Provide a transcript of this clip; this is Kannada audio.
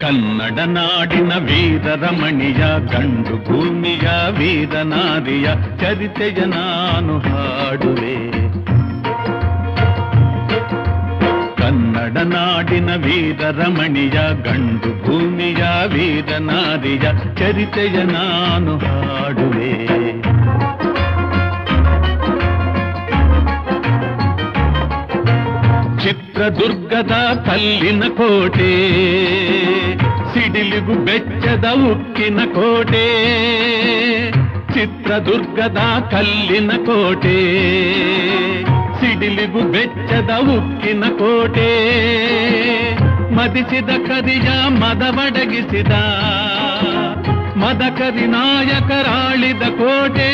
ಕನ್ನಡ ನಾಡಿನ ವೀರರಮಣಿಯ ಗಂಡು ಭೂಮಿಯ ವೀರನಾರಿಯ ಚರಿತೆಯ ನಾನು ಹಾಡುವೆ. ಕನ್ನಡ ನಾಡಿನ ವೀರರಮಣಿಯ ಗಂಡು ಭೂಮಿಯ ವೀರನಾರಿಯ ಚರಿತೆಯ ನಾನು ಹಾಡುವೆ. ಚಿತ್ರದುರ್ಗದ ಕಲ್ಲಿನ ಕೋಟೆ, ಸಿಡಿಲಿಗು ಬೆಚ್ಚದ ಉಕ್ಕಿನ ಕೋಟೆ. ಚಿತ್ರದುರ್ಗದ ಕಲ್ಲಿನ ಕೋಟೆ, ಸಿಡಿಲಿಗು ಬೆಚ್ಚದ ಉಕ್ಕಿನ ಕೋಟೆ. ಮದಿಸಿದ ಕರಿಯ ಮದವಡಗಿಸಿದ ಮದಕರಿ ನಾಯಕರಾಳಿದ ಕೋಟೆ.